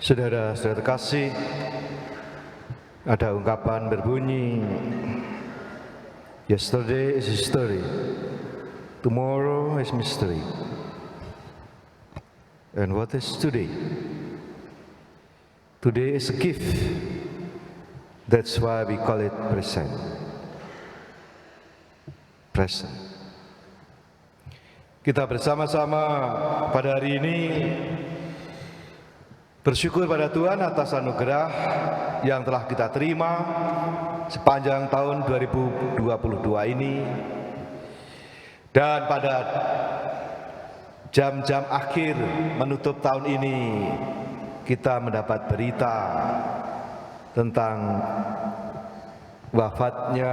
Saudara-saudara terkasih, ada ungkapan berbunyi, yesterday is history, tomorrow is mystery. And what is today? Today is a gift. That's why we call it present. Present. Kita bersama-sama pada hari ini bersyukur pada Tuhan atas anugerah yang telah kita terima sepanjang tahun 2022 ini. Dan pada jam-jam akhir menutup tahun ini, kita mendapat berita tentang wafatnya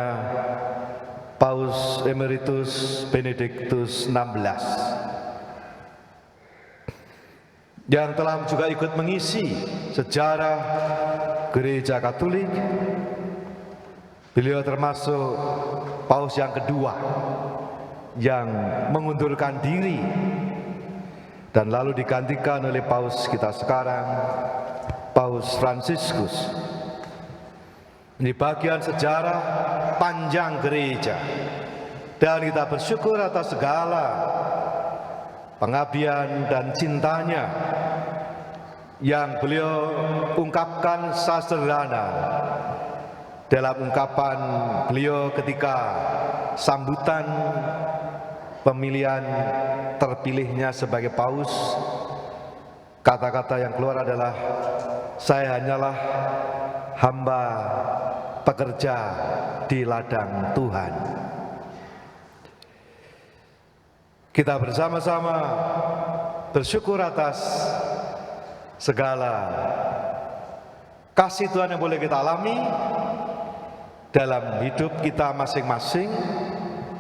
Paus Emeritus Benediktus XVI yang telah juga ikut mengisi sejarah Gereja Katolik. Beliau termasuk Paus yang kedua yang mengundurkan diri dan lalu digantikan oleh Paus kita sekarang, Paus Fransiskus. Ini bagian sejarah panjang gereja, dan kita bersyukur atas segala pengabdian dan cintanya yang beliau ungkapkan sesederhana dalam ungkapan beliau ketika sambutan pemilihan terpilihnya sebagai paus. Kata-kata yang keluar adalah, saya hanyalah hamba pekerja di ladang Tuhan. Kita bersama-sama bersyukur atas segala kasih Tuhan yang boleh kita alami dalam hidup kita masing-masing.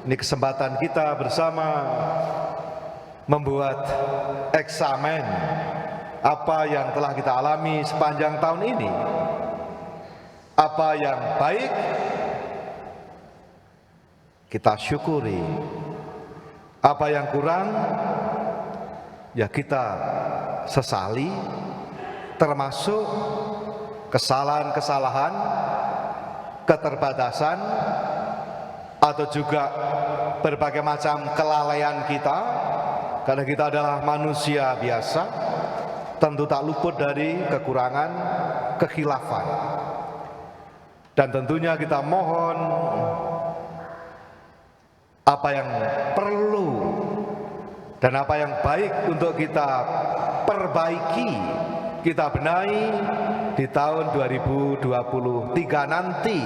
Ini kesempatan kita bersama membuat eksamen apa yang telah kita alami sepanjang tahun ini. Apa yang baik kita syukuri, apa yang kurang ya kita sesali, termasuk kesalahan-kesalahan, keterbatasan, atau juga berbagai macam kelalaian kita, karena kita adalah manusia biasa, tentu tak luput dari kekurangan, kekhilafan. Dan tentunya kita mohon apa yang perlu dan apa yang baik untuk kita perbaiki, kita benahi di tahun 2023 nanti.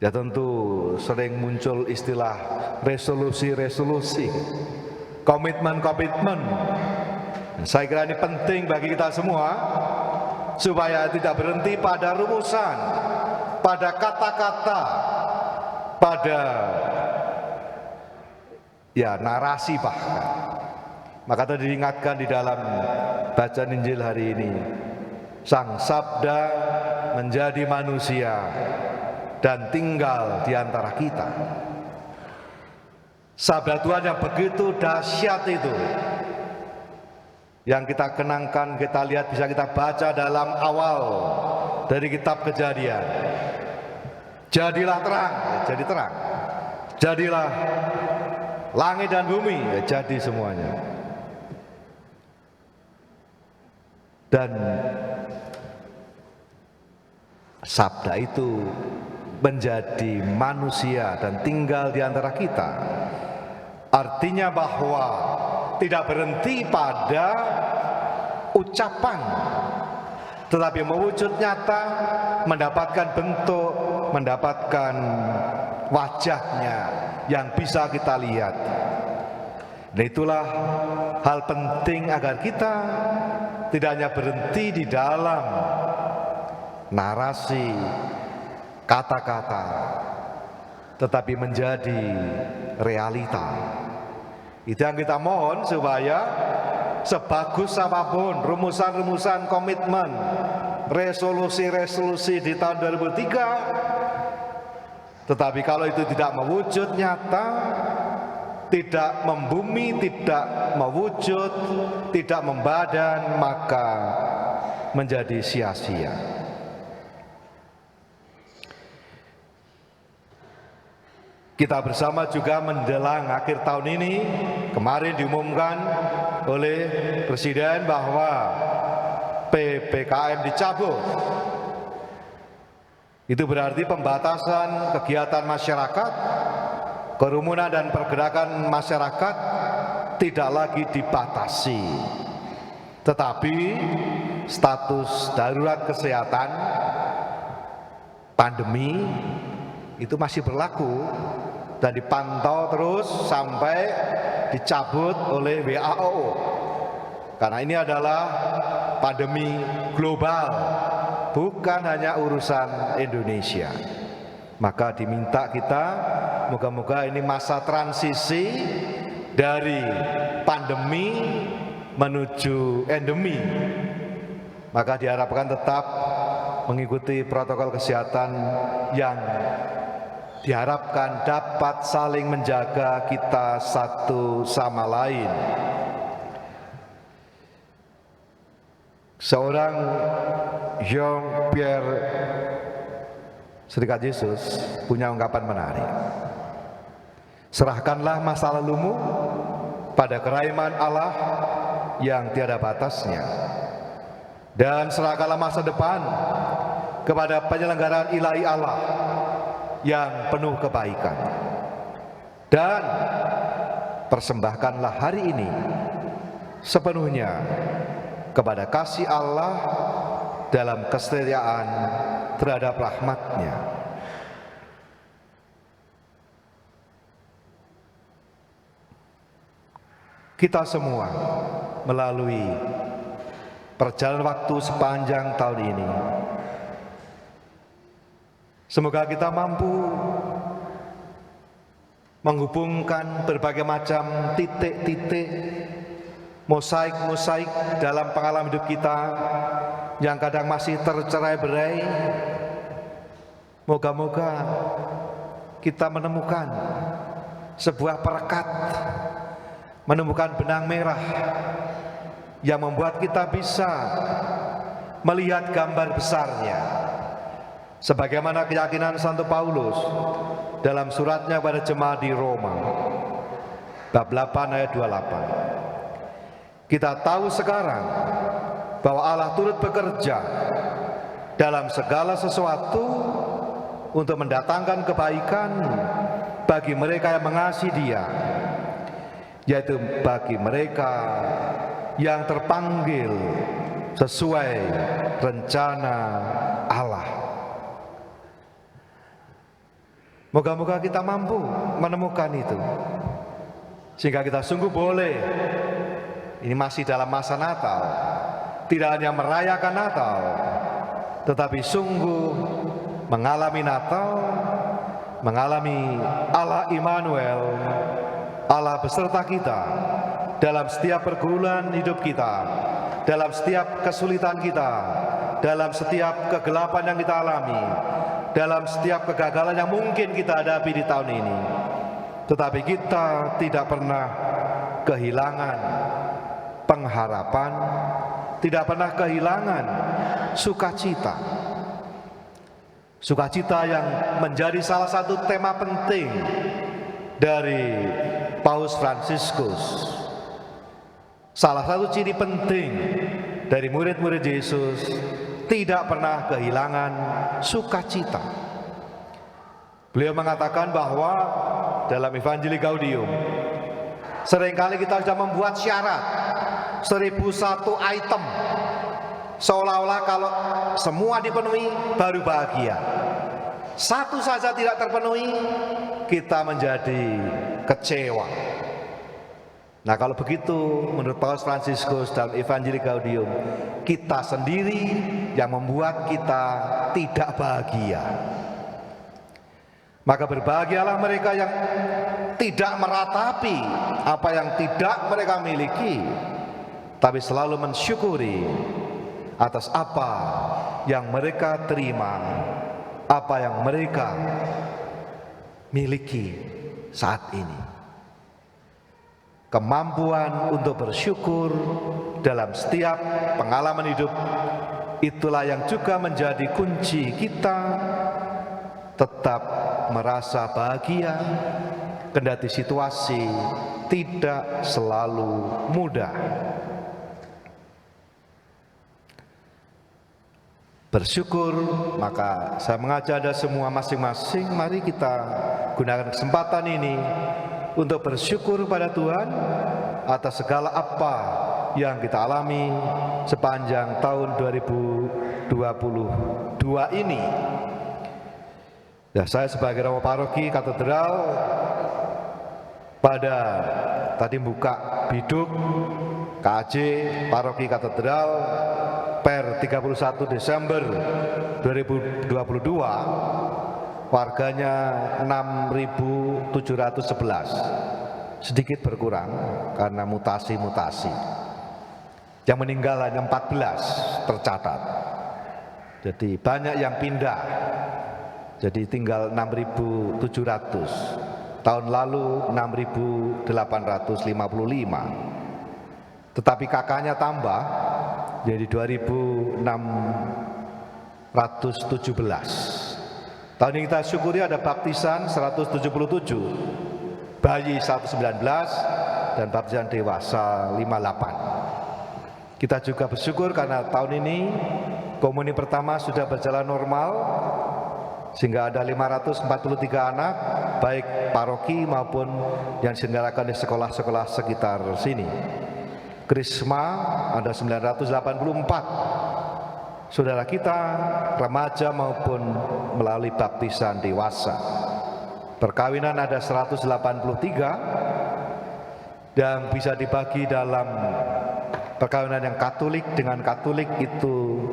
Ya tentu sering muncul istilah resolusi-resolusi, komitmen-komitmen. Saya kira ini penting bagi kita semua, supaya tidak berhenti pada rumusan, pada kata-kata, pada ya narasi bahkan. Maka tadi diingatkan di dalam bacaan Injil hari ini, Sang Sabda menjadi manusia dan tinggal di antara kita. Sabda Tuhan yang begitu dahsyat itu, yang kita kenangkan, kita lihat, bisa kita baca dalam awal dari kitab Kejadian. Jadilah terang, ya jadi terang. Jadilah langit dan bumi, ya jadi semuanya. Dan sabda itu menjadi manusia dan tinggal di antara kita. Artinya bahwa tidak berhenti pada ucapan, tetapi mewujud nyata, mendapatkan bentuk, mendapatkan wajahnya yang bisa kita lihat. Dan itulah hal penting agar kita tidak hanya berhenti di dalam narasi, kata-kata, tetapi menjadi realita. Itu yang kita mohon, supaya sebagus apapun rumusan-rumusan komitmen, resolusi-resolusi di tahun 2003, tetapi kalau itu tidak mewujud nyata, tidak membumi, tidak mewujud, tidak membadan, maka menjadi sia-sia. Kita bersama juga menjelang akhir tahun ini, kemarin diumumkan oleh Presiden bahwa PPKM dicabut. Itu berarti pembatasan kegiatan masyarakat, kerumunan dan pergerakan masyarakat tidak lagi dibatasi. Tetapi status darurat kesehatan pandemi itu masih berlaku dan dipantau terus sampai dicabut oleh WHO. Karena ini adalah pandemi global, bukan hanya urusan Indonesia. Maka diminta kita, moga-moga ini masa transisi dari pandemi menuju endemi. Maka diharapkan tetap mengikuti protokol kesehatan yang diharapkan dapat saling menjaga kita satu sama lain. Seorang Jean-Pierre Serikat Yesus punya ungkapan menarik. Serahkanlah masa lalumu pada kerahman Allah yang tiada batasnya, dan serahkanlah masa depan kepada penyelenggaraan ilahi Allah yang penuh kebaikan, dan persembahkanlah hari ini sepenuhnya kepada kasih Allah dalam kesetiaan terhadap rahmat-Nya. Kita semua melalui perjalanan waktu sepanjang tahun ini, semoga kita mampu menghubungkan berbagai macam titik-titik, mosaik-mosaik dalam pengalaman hidup kita yang kadang masih tercerai-berai. Moga-moga kita menemukan sebuah perekat, menemukan benang merah yang membuat kita bisa melihat gambar besarnya. Sebagaimana keyakinan Santo Paulus dalam suratnya pada jemaat di Roma, bab 8 ayat 28. Kita tahu sekarang bahwa Allah turut bekerja dalam segala sesuatu untuk mendatangkan kebaikan bagi mereka yang mengasihi Dia, yaitu bagi mereka yang terpanggil sesuai rencana Allah. Moga-moga kita mampu menemukan itu, sehingga kita sungguh boleh, ini masih dalam masa Natal, tidak hanya merayakan Natal, tetapi sungguh mengalami Natal, mengalami Allah Immanuel, Allah beserta kita dalam setiap pergumulan hidup kita, dalam setiap kesulitan kita, dalam setiap kegelapan yang kita alami, dalam setiap kegagalan yang mungkin kita hadapi di tahun ini. Tetapi kita tidak pernah kehilangan pengharapan, tidak pernah kehilangan sukacita. Sukacita yang menjadi salah satu tema penting dari Paus Fransiskus. Salah satu ciri penting dari murid-murid Yesus, tidak pernah kehilangan sukacita. Beliau mengatakan bahwa dalam Evangelii Gaudium, seringkali kita sudah membuat syarat 1001 item, seolah-olah kalau semua dipenuhi baru bahagia. Satu saja tidak terpenuhi, kita menjadi kecewa. Nah, kalau begitu menurut Paus Fransiskus dalam Evangelii Gaudium, kita sendiri yang membuat kita tidak bahagia. Maka berbahagialah mereka yang tidak meratapi apa yang tidak mereka miliki, tapi selalu mensyukuri atas apa yang mereka terima, apa yang mereka miliki saat ini. kemampuan untuk bersyukur dalam setiap pengalaman hidup, itulah yang juga menjadi kunci kita tetap merasa bahagia kendati situasi tidak selalu mudah. Bersyukur, maka saya mengajak Anda semua masing-masing, mari kita gunakan kesempatan ini untuk bersyukur pada Tuhan atas segala apa yang kita alami sepanjang tahun 2022 ini. Ya, saya sebagai Romo Paroki Katedral pada tadi buka biduk KAJ Paroki Katedral per 31 Desember 2022, warganya 6.711, sedikit berkurang karena mutasi-mutasi. Yang meninggal hanya 14 tercatat. Jadi banyak yang pindah. Jadi tinggal 6.700. Tahun lalu 6.855. Tetapi kakaknya tambah jadi 2.617. Tahun ini kita syukuri ada baptisan 177, bayi 119, dan baptisan dewasa 58. Kita juga bersyukur karena tahun ini komuni pertama sudah berjalan normal, sehingga ada 543 anak, baik paroki maupun yang diselenggarakan di sekolah-sekolah sekitar sini. Krisma ada 984 saudara kita, remaja maupun melalui baptisan dewasa. Perkawinan ada 183 yang bisa dibagi dalam perkawinan yang Katolik dengan Katolik itu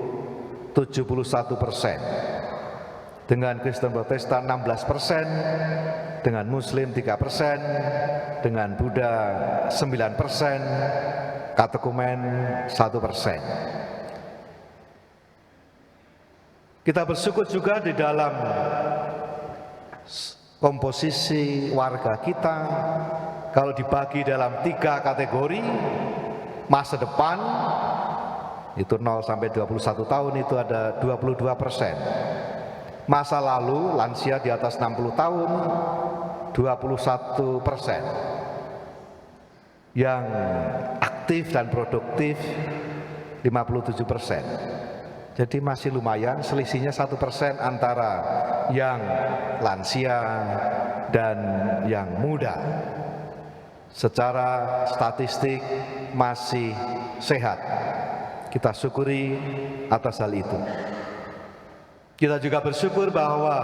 71%, dengan Kristen Protestan 16%, dengan Muslim 3%, dengan Buddha 9%, Katekumen 1%. Kita bersyukur juga di dalam komposisi warga kita, kalau dibagi dalam 3 kategori, masa depan itu 0 sampai 21 tahun itu ada 22%. Masa lalu lansia di atas 60 tahun 21%. Yang aktif dan produktif 57%. Jadi masih lumayan, selisihnya 1% antara yang lansia dan yang muda. Secara statistik masih sehat. Kita syukuri atas hal itu. Kita juga bersyukur bahwa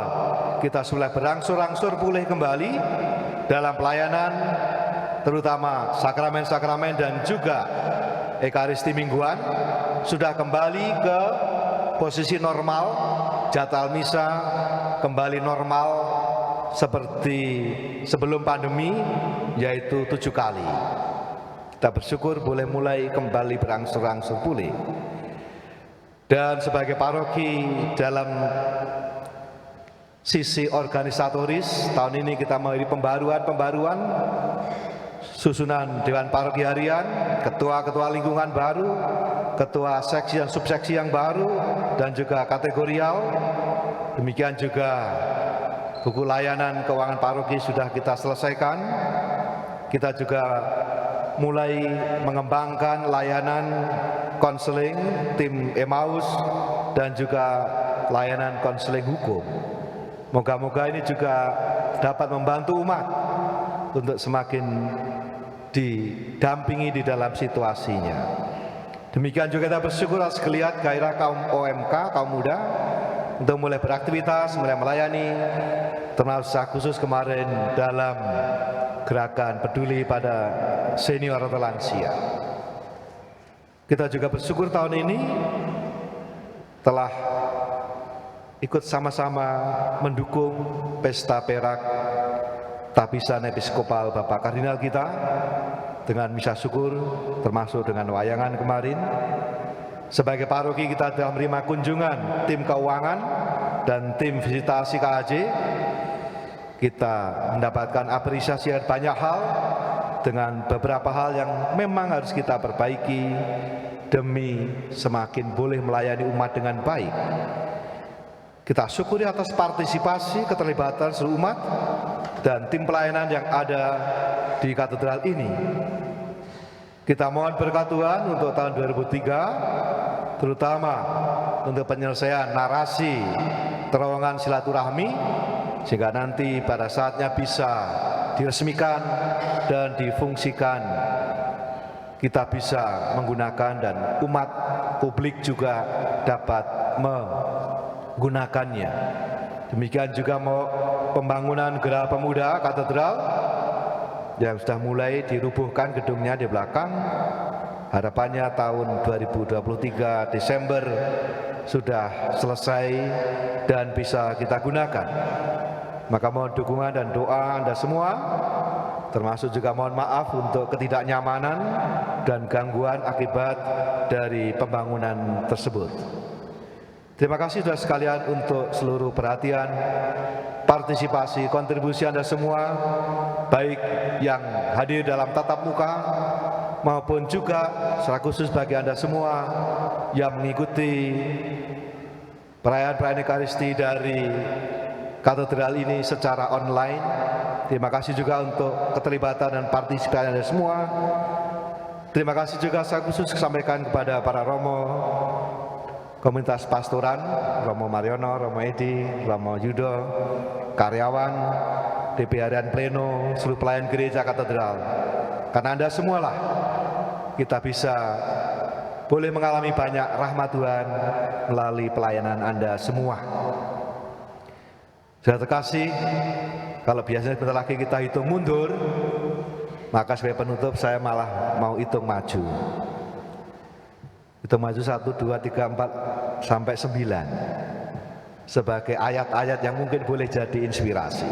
kita sudah berangsur-angsur pulih kembali dalam pelayanan, terutama sakramen-sakramen dan juga Ekaristi mingguan sudah kembali ke posisi normal, jadwal misa kembali normal seperti sebelum pandemi, yaitu 7 kali. Kita bersyukur boleh mulai kembali berangsur-angsur pulih. Dan sebagai paroki dalam sisi organisatoris, tahun ini kita mengalami pembaruan susunan Dewan Paroki Harian, ketua-ketua lingkungan baru, ketua seksi dan subseksi yang baru, dan juga kategorial. Demikian juga buku layanan keuangan paroki sudah kita selesaikan. Kita juga mulai mengembangkan layanan konseling tim Emmaus dan juga layanan konseling hukum. Moga-moga ini juga dapat membantu umat untuk semakin didampingi di dalam situasinya. Demikian juga kita bersyukur atas geliat gairah kaum OMK, kaum muda, untuk mulai beraktivitas, mulai melayani, termasuk khusus kemarin dalam gerakan peduli pada senior atau lansia. Kita juga bersyukur tahun ini telah ikut sama-sama mendukung pesta perak Tabisan Episkopal Bapak Kardinal kita dengan misa syukur, termasuk dengan wayangan kemarin. Sebagai paroki kita telah menerima kunjungan tim keuangan dan tim visitasi KAJ. Kita mendapatkan apresiasi banyak hal, dengan beberapa hal yang memang harus kita perbaiki demi semakin boleh melayani umat dengan baik. Kita syukuri atas partisipasi keterlibatan seluruh umat dan tim pelayanan yang ada di katedral ini. Kita mohon berkat Tuhan untuk tahun 2003, terutama untuk penyelesaian narasi terowongan silaturahmi, sehingga nanti pada saatnya bisa diresmikan dan difungsikan, kita bisa menggunakan dan umat publik juga dapat menggunakannya. Demikian juga mau pembangunan Gereja Pemuda Katedral yang sudah mulai dirubuhkan gedungnya di belakang. Harapannya tahun 2023 Desember sudah selesai dan bisa kita gunakan. Maka mohon dukungan dan doa Anda semua, termasuk juga mohon maaf untuk ketidaknyamanan dan gangguan akibat dari pembangunan tersebut. Terima kasih saudara sekalian untuk seluruh perhatian, partisipasi, kontribusi Anda semua, baik yang hadir dalam tatap muka maupun juga secara khusus bagi Anda semua yang mengikuti perayaan Ekaristi dari katedral ini secara online. Terima kasih juga untuk keterlibatan dan partisipasi Anda semua. Terima kasih juga secara khusus disampaikan kepada para romo komunitas pastoran, Romo Mariono, Romo Edi, Romo Yudo, karyawan, DP Harian Pleno, seluruh pelayan gereja katedral. Karena Anda semualah kita bisa boleh mengalami banyak rahmat Tuhan melalui pelayanan Anda semua. Saudara terkasih, kalau biasanya sebentar lagi kita hitung mundur, maka sebagai penutup saya malah mau hitung maju. Hitung maju 1, 2, 3, 4 sampai 9 sebagai ayat-ayat yang mungkin boleh jadi inspirasi.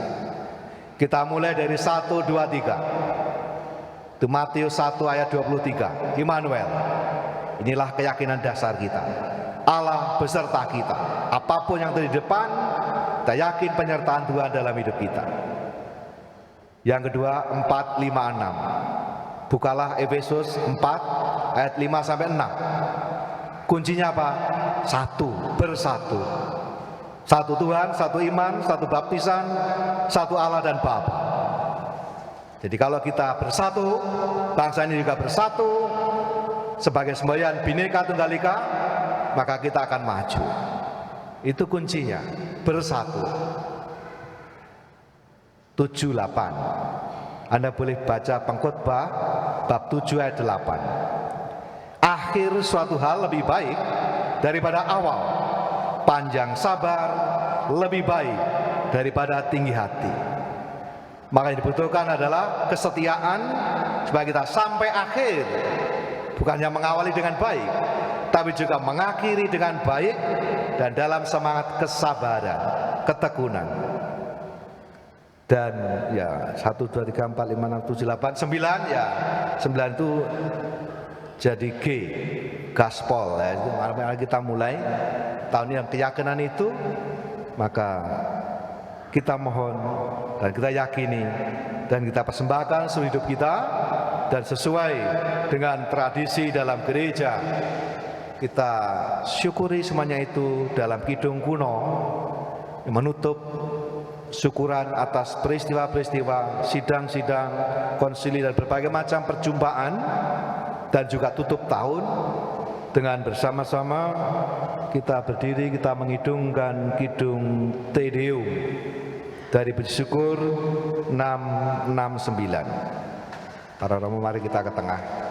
Kita mulai dari 1, 2, 3. Itu Matius 1 ayat 23. Immanuel. Inilah keyakinan dasar kita. Allah beserta kita. Apapun yang terjadi di depan, kita yakin penyertaan Tuhan dalam hidup kita. Yang kedua 4, 5, 6. Bukalah Efesus 4 ayat 5 sampai 6. Kuncinya apa? Satu, bersatu. Satu Tuhan, satu iman, satu baptisan, satu Allah dan Bapa. Jadi kalau kita bersatu, bangsa ini juga bersatu sebagai semboyan Bhinneka Tunggal Ika, maka kita akan maju. Itu kuncinya, bersatu. 7, 8. Anda boleh baca Pengkhotbah bab 7 ayat 8. Akhir suatu hal lebih baik daripada awal, panjang sabar lebih baik daripada tinggi hati. Maka yang dibutuhkan adalah kesetiaan supaya kita sampai akhir, bukannya mengawali dengan baik, tapi juga mengakhiri dengan baik dan dalam semangat kesabaran, ketekunan. Dan ya 1, 2, 3, 4, 5, 6, 7, 8, 9 ya 9 itu jadi G, gaspol ya. Mari kita mulai tahun yang keyakinan itu, maka kita mohon dan kita yakini dan kita persembahkan seluruh hidup kita, dan sesuai dengan tradisi dalam gereja kita syukuri semuanya itu dalam kidung kuno yang menutup syukuran atas peristiwa-peristiwa, sidang-sidang, konsili dan berbagai macam perjumpaan, dan juga tutup tahun dengan bersama-sama kita berdiri, kita mengidungkan kidung Te Deum dari puji syukur 669. Para romo, mari kita ke tengah.